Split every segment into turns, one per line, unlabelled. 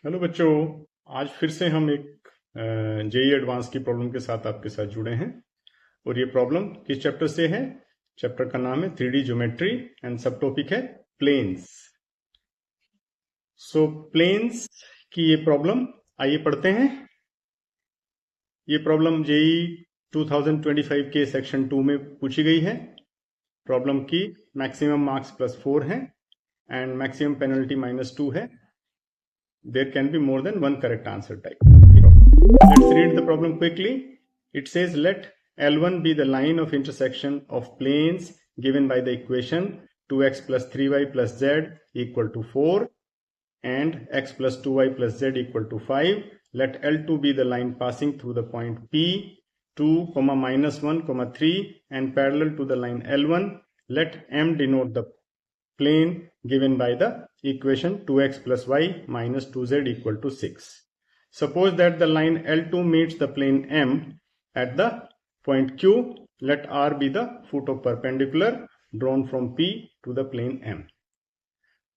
Hello बच्चों, आज फिर से हम एक जेई एडवांस की प्रॉब्लम के साथ आपके साथ जुड़े हैं। और ये प्रॉब्लम किस चैप्टर से है? चैप्टर का नाम है 3D ज्योमेट्री एंड सब टॉपिक है प्लेन्स। सो प्लेन्स की ये प्रॉब्लम आइए पढ़ते हैं। ये प्रॉब्लम जेई 2025 के सेक्शन 2 में पूछी गई है। प्रॉब्लम की मैक्सिमम मार्क्स +4 है एंड मैक्सिमम पेनल्टी -2 है। There can be more than one correct answer type problem. Let's read the problem quickly. It says let L1 be the line of intersection of planes given by the equation 2x plus 3y plus z equal to 4 and x plus 2y plus z equal to 5. Let L2 be the line passing through the point P 2, -1, 3 and parallel to the line L1. Let M denote the plane given by the equation 2x plus y minus 2z equal to 6. Suppose that the line L2 meets the plane M at the point Q. Let R be the foot of perpendicular drawn from P to the plane M.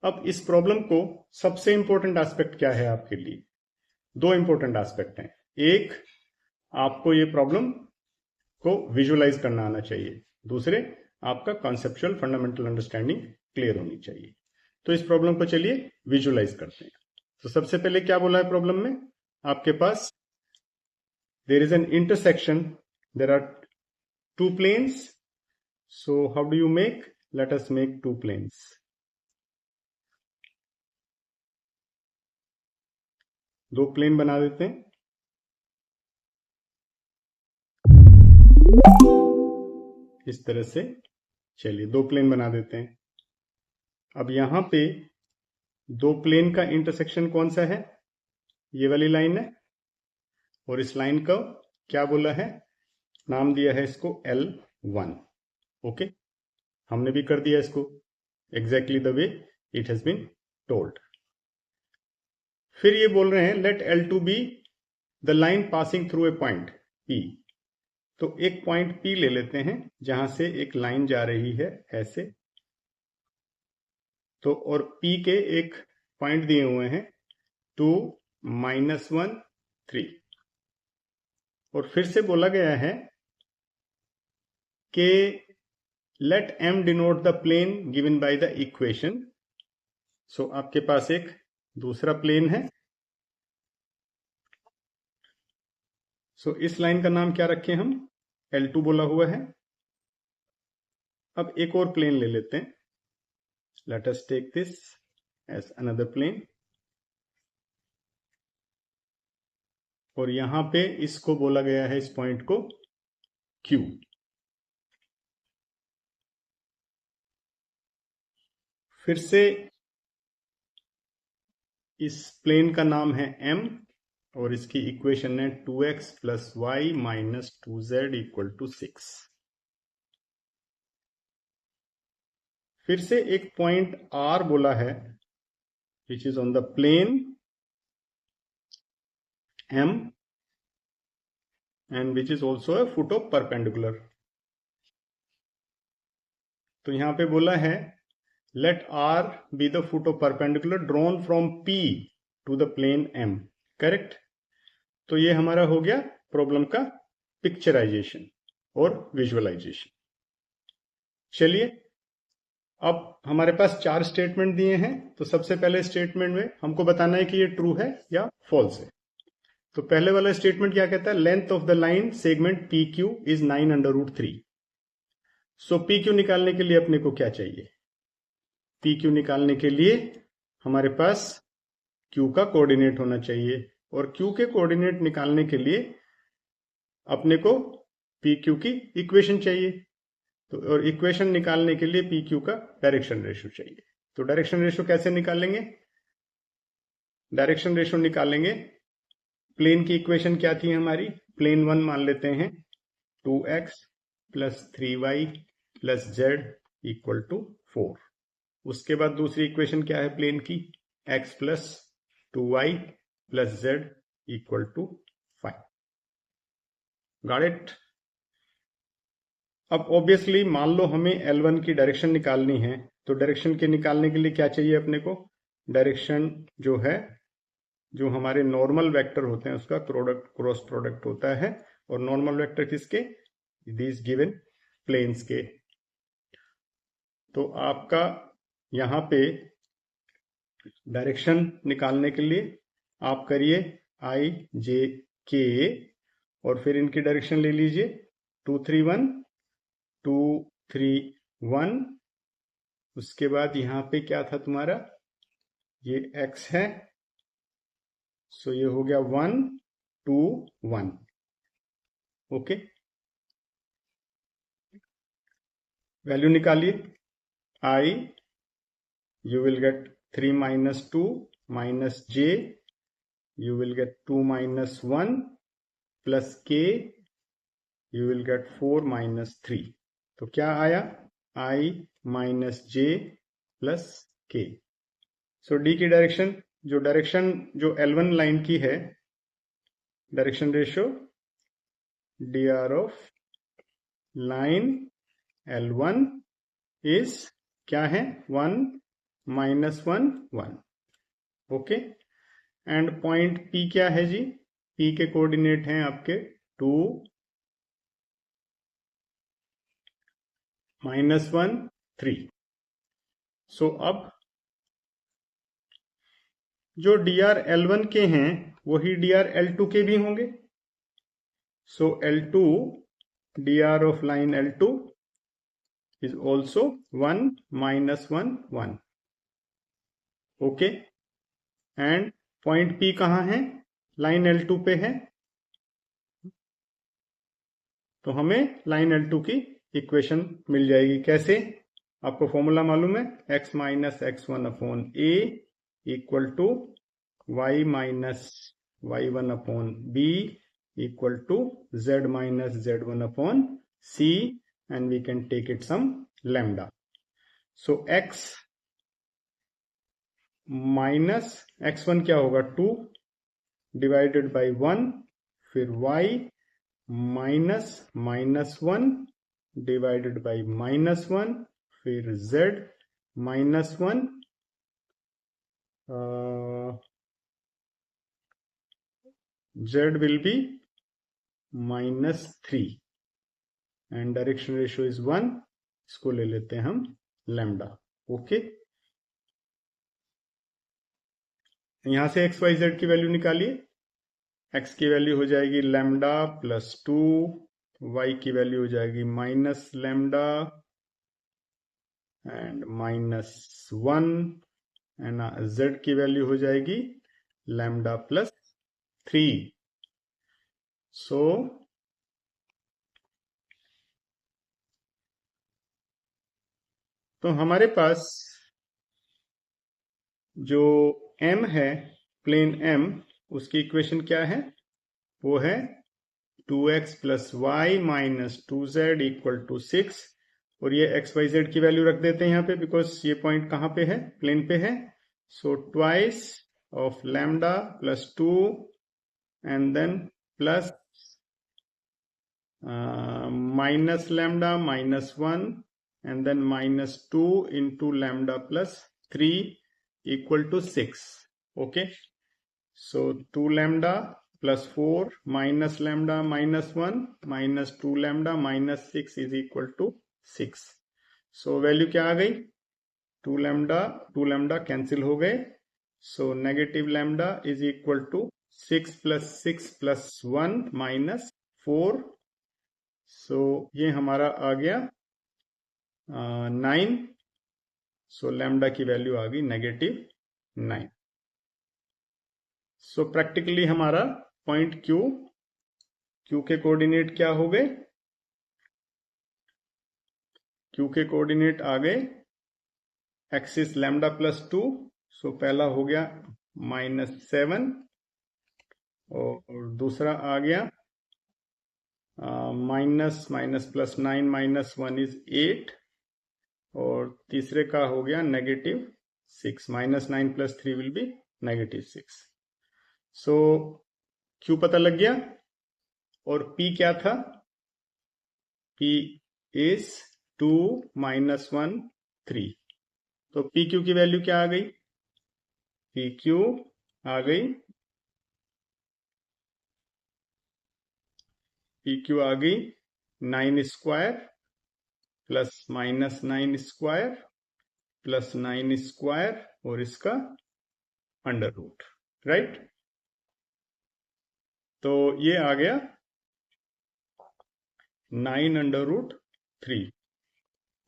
अब इस problem को सबसे important aspect क्या है आपके लिए? दो important aspect हैं। एक, आपको ये प्रॉब्लम को विजुअलाइज करना आना चाहिए। दूसरे, आपका कॉन्सेप्चुअल फंडामेंटल अंडरस्टैंडिंग क्लियर होनी चाहिए। तो इस प्रॉब्लम को चलिए विजुअलाइज करते हैं। तो सबसे पहले क्या बोला है प्रॉब्लम में? आपके पास there is an intersection, there are two planes. So how do you make? Let us make two planes. दो प्लेन बना देते हैं। इस तरह से चलिए दो प्लेन बना देते हैं। अब यहां पे दो प्लेन का इंटरसेक्शन कौन सा है? ये वाली लाइन है। और इस लाइन का क्या बोला है? नाम दिया है इसको L1। ओके, हमने भी कर दिया इसको exactly the way it has been told. फिर ये बोल रहे हैं let L2 be the line passing through a point P। तो एक पॉइंट P ले लेते हैं जहां से एक लाइन जा रही है ऐसे। तो और P के एक पॉइंट दिए हुए हैं 2, -1, 3। और फिर से बोला गया है कि let M denote the plane given by the equation. So आपके पास एक दूसरा प्लेन है। सो इस लाइन का नाम क्या रखें हम? L2 बोला हुआ है। अब एक और प्लेन ले लेते हैं। Let us take this as another plane. और यहां पे इसको बोला गया है, इस पॉइंट को Q। फिर से इस प्लेन का नाम है M और इसकी इक्वेशन है 2x plus y minus 2z equal to 6। फिर से एक पॉइंट R बोला है which is on the plane M and which is also a foot of perpendicular। तो यहां पे बोला है let R be the foot of perpendicular drawn from P to the plane M। Correct. तो ये हमारा हो गया प्रॉब्लम का पिक्चराइजेशन और विजुअलाइजेशन। चलिए, अब हमारे पास 4 स्टेटमेंट दिए हैं। तो सबसे पहले स्टेटमेंट में हमको बताना है कि ये ट्रू है या फॉल्स है। तो पहले वाला स्टेटमेंट क्या कहता है? Length of the line segment PQ is 9√3। So PQ निकालने के लिए अपने को क्या चाहिए? PQ निकालने के लिए हमारे पास Q का कोऑर्डिनेट होना चाहिए। और Q के कोऑर्डिनेट निकालने के लिए अपने को PQ की इक्वेशन चाहिए। तो और इक्वेशन निकालने के लिए PQ का डायरेक्शन रेशियो चाहिए। तो डायरेक्शन रेशियो कैसे निकालेंगे? डायरेक्शन रेशियो निकालेंगे, प्लेन की इक्वेशन क्या थी हमारी? प्लेन 1 मान लेते हैं 2x plus 3y plus z equal to 4। उसके बाद दूसरी इक्वेशन क्या है प्लेन की? x plus 2y plus z equal to 5। Got it? अब ऑब्वियसली मान लो हमें L1 की डायरेक्शन निकालनी है। तो डायरेक्शन के निकालने के लिए क्या चाहिए अपने को? डायरेक्शन जो है जो हमारे नॉर्मल वेक्टर होते हैं उसका क्रॉस प्रोडक्ट होता है। और नॉर्मल वेक्टर किसके? दीज गिवन प्लेन्स के। तो आपका यहाँ पे डायरेक्शन निकालने के लिए आप करिए आई जे के और फिर इनकी डायरेक्शन ले लीजिए 2 3 1 2 3 1। उसके बाद यहां पे क्या था तुम्हारा? ये x है, सो ये हो गया 1 2 1। ओके, वैल्यू निकालिए। i you will get 3 minus 2 minus j, you will get 2 minus 1 plus k, you will get 4 minus 3। तो क्या आया? i minus j plus k। So D की डायरेक्शन जो L1 लाइन की है, direction ratio dr of line L1 is क्या है? 1 minus 1 1। Okay, and point P क्या है जी? P के कोऑर्डिनेट हैं आपके 2 minus 1 3। सो अब जो dr L1 के हैं वही dr L2 के भी होंगे। सो L2 dr of line L2 is also 1 minus 1 1। Okay, and point P कहाँ है? लाइन L2 पे है। तो हमें लाइन L2 की इक्वेशन मिल जाएगी। कैसे? आपको फॉर्मूला मालूम है, x minus x1 upon a equal to y minus y1 upon b equal to z minus z1 upon c, and we can take it some lambda. So x minus x1 क्या होगा? 2 divided by 1, फिर y minus minus 1 divided by minus 1, फिर z minus 1 z will be minus 3 and direction ratio is 1। इसको ले लेते हैं हम lambda. Okay, यहां से x y z की वैल्यू निकालिए। x की वैल्यू हो जाएगी लैम्डा प्लस 2, y की वैल्यू हो जाएगी minus lambda and minus 1, and z की वैल्यू हो जाएगी लैम्डा प्लस 3। सो तो हमारे पास जो m है, प्लेन m, उसकी इक्वेशन क्या है? वो है 2x plus y minus 2z equal to 6। और ये x y z की वैल्यू रख देते हैं यहाँ पे, बिकॉज ये पॉइंट कहाँ पे है? प्लेन पे है। So twice of lambda plus 2 and then plus minus lambda minus 1 and then minus 2 into lambda plus 3 equal to 6. Okay, so 2 lambda plus 4 minus lambda minus 1 minus 2 lambda minus 6 is equal to 6. So value क्या आ गई? 2 lambda cancel हो गए। So negative lambda is equal to 6 plus 6 plus 1 minus 4। So ये हमारा आ गया 9। सो lambda की value आ गई -9। So practically हमारा पॉइंट क्यू के कोऑर्डिनेट क्या हो गए? क्यू के कोऑर्डिनेट आ गए एक्सिस लैम्डा प्लस 2। सो पहला हो गया -7 और दूसरा आ गया माइनस प्लस 9 माइनस 1 इज 8 और तीसरे का हो गया -6। -9 plus 3 will be -6। So Q पता लग गया। और P क्या था? P is 2 minus 1 3। तो PQ की वैल्यू क्या आ गई? PQ आ गई पी क्यू आ गई 9 square plus minus 9 square plus 9 square और इसका अंडर रूट, राइट। तो ये आ गया 9√3।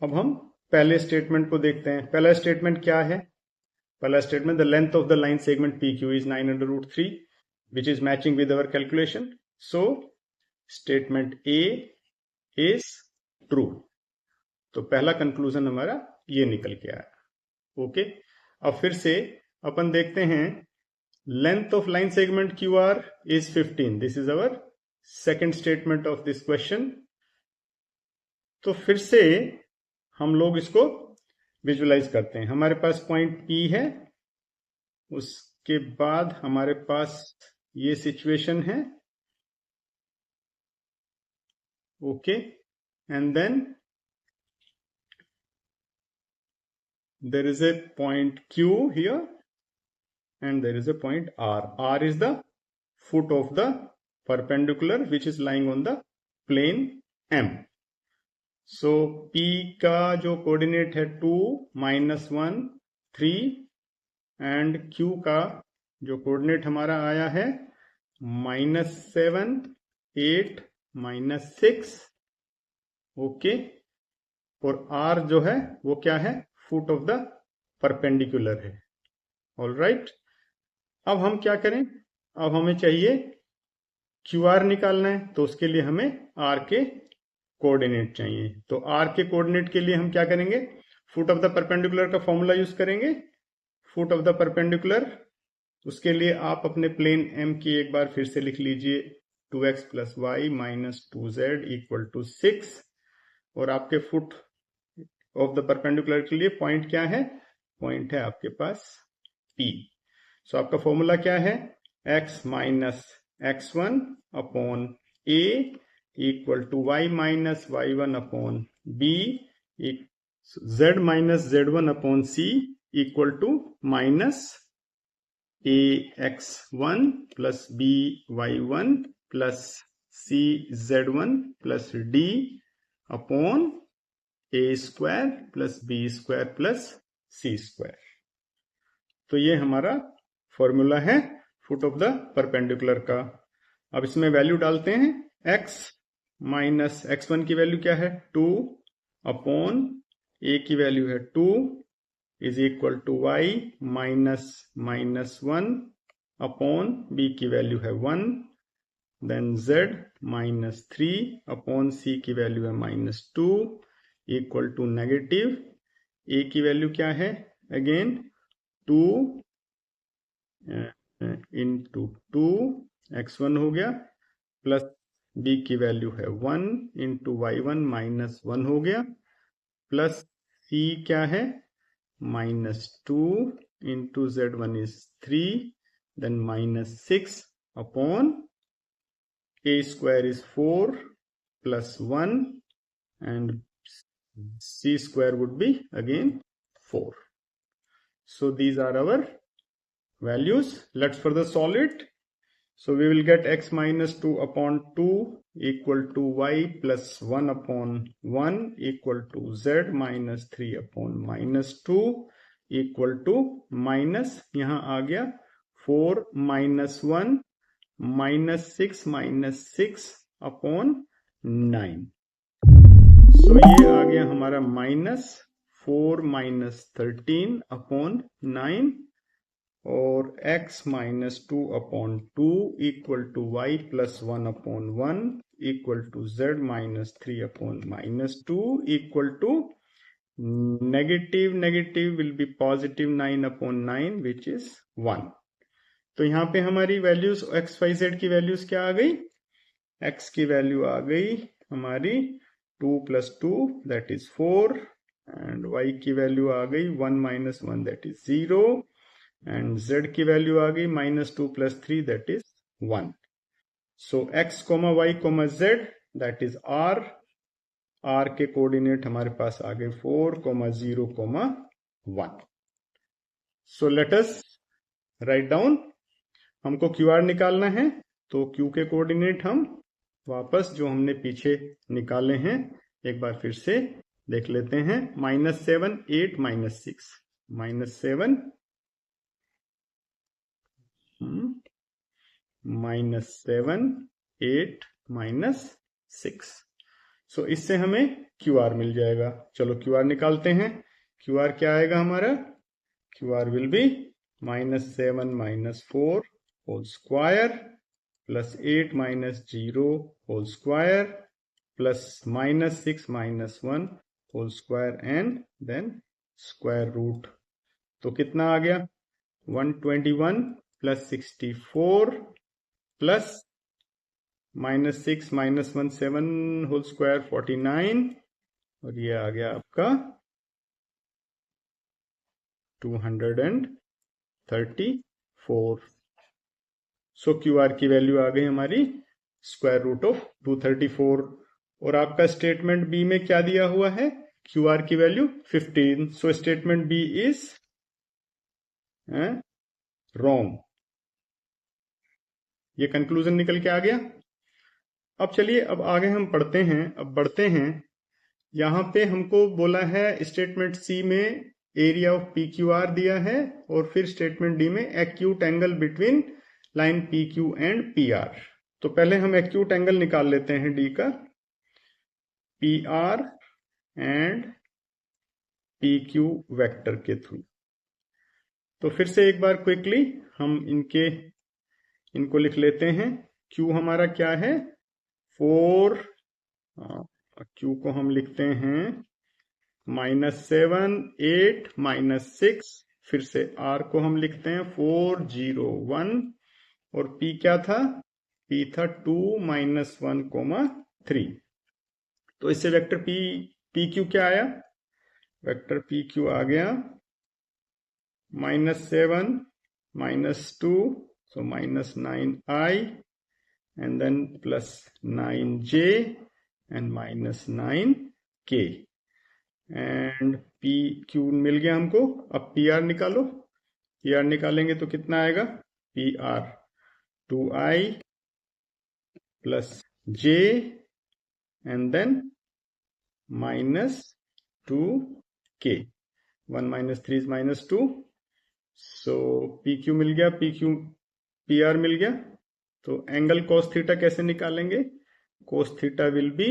अब हम पहले स्टेटमेंट को देखते हैं। पहला स्टेटमेंट क्या है? पहला statement, the length of the line segment PQ is 9√3 which is matching with our calculation. So statement A is true. तो पहला कंक्लूजन हमारा ये निकल के आया। ओके, अब फिर से अपन देखते हैं length of line segment QR is 15. This is our second statement of this question. तो फिर से हम लोग इसको विजुअलाइज करते हैं। हमारे पास पॉइंट P है, उसके बाद हमारे पास ये सिचुएशन है, okay, and then there is a point Q here and there is a point R. R is the foot of the perpendicular which is lying on the plane M. So P का जो coordinate है 2, -1, 3 and Q का जो coordinate हमारा आया है -7, 8, -6, okay, और R जो है वो क्या है? फुट ऑफ द परपेंडिकुलर है। ऑल राइट, अब हम क्या करें? अब हमें चाहिए QR निकालना है, तो उसके लिए हमें R के कोऑर्डिनेट चाहिए। तो R के कोऑर्डिनेट के लिए हम क्या करेंगे? फुट ऑफ द परपेंडिकुलर का फॉर्मूला यूज करेंगे। फुट ऑफ द परपेंडिकुलर, उसके लिए आप अपने प्लेन M की एक बार फिर से लिख लीजिए 2x + y - 2z = 6, और आपके फुट ऑफ द परपेंडिकुलर के लिए पॉइंट क्या है? पॉइंट है आपके पास P। सो आपका फॉर्मूला क्या है? x - x1 upon a = y - y1 upon b, z - z1 upon c = -ax1 + by1 + cz1 + d upon a² + b² + c²। तो ये हमारा फॉर्मूला है फुट ऑफ द परपेंडिकुलर का। अब इसमें वैल्यू डालते हैं। x - x1 की वैल्यू क्या है? 2 अपॉन a की वैल्यू है 2 = y - -1 अपॉन b की वैल्यू है 1, देन z -3 अपॉन c की वैल्यू है -2 = नेगेटिव। a की वैल्यू क्या है? अगेन 2 × 2 x1 हो गया, प्लस b की वैल्यू है 1 × y1 -1 हो गया, प्लस c क्या है? -2 × z1 is 3, then -6 upon a² is 4 + 1 and c² would be again 4. So these are our values. Let's further solve it. So we will get x - 2 upon 2 = y + 1 upon 1 = z - 3 upon -2 = यहाँ आ गया 4 - 1 -6 - 6 upon 9। तो ये आ गया हमारा -4 - 13 upon 9, और x - 2 upon 2 = y + 1 upon 1 = z - 3 upon -2 = negative will be +9 upon 9 which is 1। तो यहाँ पे हमारी वैल्यूज x, y, z की वैल्यूज क्या आ गई? x की वैल्यू आ गई हमारी 2 + 2 that is 4, and y की वैल्यू आ गई 1 - 1 that is 0, and z की वैल्यू आ गई -2 + 3 that is 1। So x, y, z that is r के कोऑर्डिनेट हमारे पास आ गए 4, 0, 1। So let us write down। हमको QR निकालना है, तो Q के कोऑर्डिनेट हम वापस जो हमने पीछे निकाले हैं एक बार फिर से देख लेते हैं। -7 8 -6 -7 -7 8 -6। सो इससे हमें QR मिल जाएगा। चलो QR निकालते हैं। QR क्या आएगा हमारा? QR will be -7 -4 whole square plus 8 -0 whole square plus -6 -1 whole square and then square root. तो कितना आ गया? 121 प्लस 64 प्लस -6 -1 7 होल स्क्वायर 49 और ये आ गया आपका 234। सो QR की वैल्यू आ गई हमारी स्क्वायर रूट ऑफ 234। और आपका स्टेटमेंट बी में क्या दिया हुआ है? QR की value 15। So statement B is wrong. ये कंक्लूजन निकल के आ गया। अब चलिए अब आगे हम पढ़ते हैं। अब बढ़ते हैं। यहां पे हमको बोला है स्टेटमेंट सी में एरिया ऑफ PQR दिया है और फिर स्टेटमेंट डी में acute angle between line PQ and PR। तो पहले हम एक्यूट एंगल निकाल लेते हैं डी का, PR एंड PQ वेक्टर के थ्रू। तो फिर से एक बार क्विकली हम इनको लिख लेते हैं। Q हमारा क्या है? 4। Q को हम लिखते हैं -7 8 -6। फिर से R को हम लिखते हैं 4 0 1 और P क्या था? P था 2 -1 3। तो इससे वेक्टर PQ क्या आया? वेक्टर PQ आ गया -7 -2 so -9I and then plus 9J and -9K and PQ मिल गया हमको। अब PR निकालो। PR निकालेंगे तो कितना आएगा? PR 2I plus J and then -2K। 1 - 3 is -2। So PQ मिल गया, PR मिल गया। तो एंगल cos थीटा कैसे निकालेंगे? cos theta will be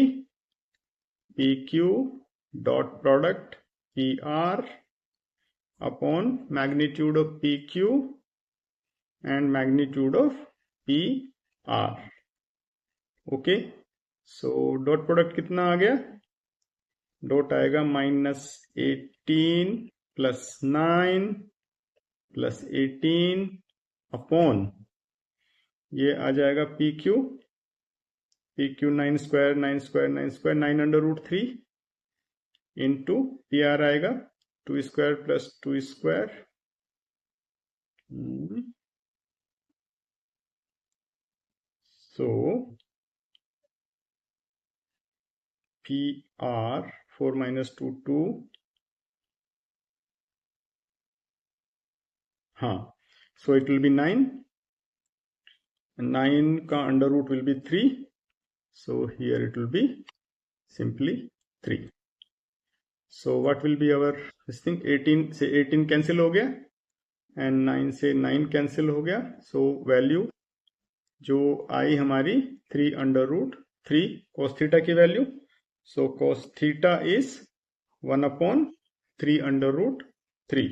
PQ dot product PR upon magnitude of PQ and magnitude of PR। Okay, so dot product कितना आ गया? Dot आएगा -18 plus 9 plus 18 upon ये आ जाएगा PQ 9 square 9 square 9 square 9√3 into PR आएगा 2 square plus 2 square. सो PR 4 - 2 2। हाँ, so it will be 9 का under root will be 3। so here it will be simply 3। so what will be our this thing? 18 से 18 cancel हो गया and 9 से 9 cancel हो गया। so value जो आई हमारी 3√3 cos थीटा की value. so cos theta is 1/3√3।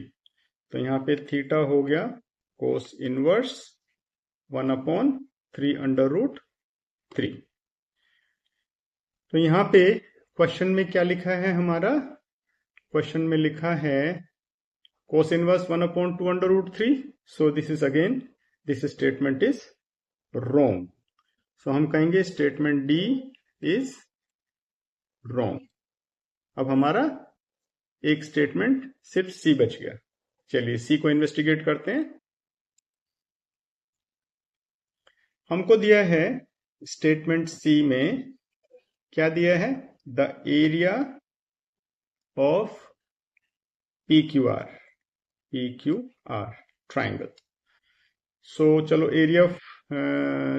तो यहाँ पे थीटा हो गया cos इनवर्स 1/3√3। तो यहां पे क्वेश्चन में क्या लिखा है हमारा? क्वेश्चन में लिखा है cos inverse 1/2√3। So this is again this statement is wrong. So हम कहेंगे स्टेटमेंट डी इज रॉन्ग। अब हमारा एक स्टेटमेंट सिर्फ सी बच गया। चलिए सी को इन्वेस्टिगेट करते हैं। हमको दिया है स्टेटमेंट सी में क्या दिया है? The area of PQR triangle. So चलो एरिया ऑफ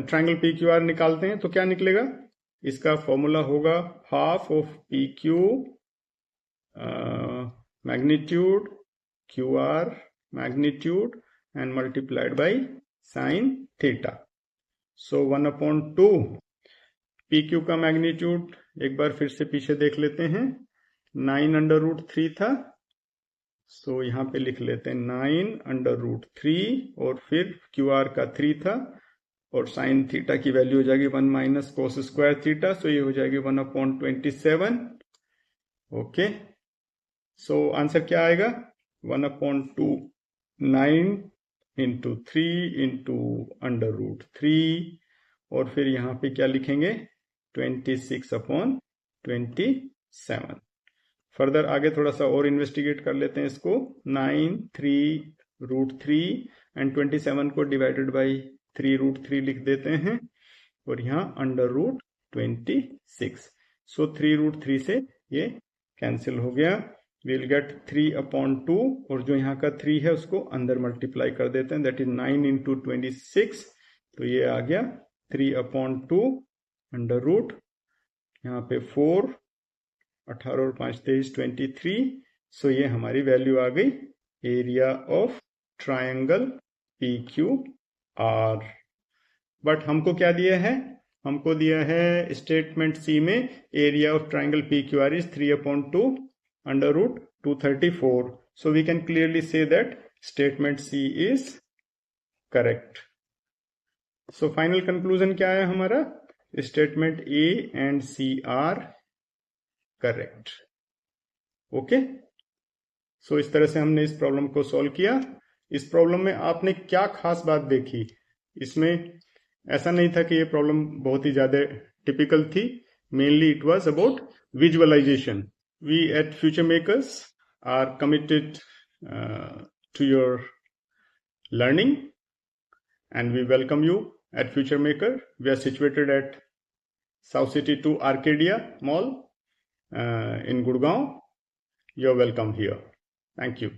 ट्राइंगल PQR निकालते हैं। तो क्या निकलेगा? इसका फॉर्मूला होगा half of P Q magnitude Q R magnitude and multiplied by sine theta. So 1/2 P Q का मैग्नीट्यूड एक बार फिर से पीछे देख लेते हैं, 9√3 था. सो यहां पे लिख लेते हैं 9√3 और फिर क्यू आर का 3 था और साइन थीटा की वैल्यू हो जाएगी 1 माइनस कोस स्क्वायर थीटा. सो ये हो जाएगी 1/27. ओके, सो आंसर क्या आएगा 1/2 9 इंटू 3 इंटू √3 और फिर यहां पे क्या लिखेंगे 26/27. फर्दर आगे थोड़ा सा और इन्वेस्टिगेट कर लेते हैं इसको. 9 3√3 एंड 27 को डिवाइडेड बाई 3√3 लिख देते हैं और यहाँ √26. सो 3√3 से ये कैंसिल हो गया. we'll get 3/2 और जो यहाँ का 3 है उसको अंदर मल्टीप्लाई कर देते हैं, दैट इज 9 इंटू 26. तो ये आ गया 3/2 अंडर रूट यहाँ पे 4, 18 और 5 23 23. सो ये हमारी वैल्यू आ गई area of triangle P Q are. But हमको क्या दिया है, हमको दिया है स्टेटमेंट सी में area of triangle P Q R is 3/2 under root 234. So we can clearly say that statement C is correct. So final conclusion क्या है हमारा, statement A and C are correct. Okay, so इस तरह से हमने इस problem को solve किया. इस प्रॉब्लम में आपने क्या खास बात देखी, इसमें ऐसा नहीं था कि ये प्रॉब्लम बहुत ही ज्यादा टिपिकल थी. Mainly it was about visualisation. We at Future Makers are committed to your learning and we welcome you at Future Maker. We are situated at South City 2 Arcadia Mall in Gurgaon. You're welcome here. Thank you.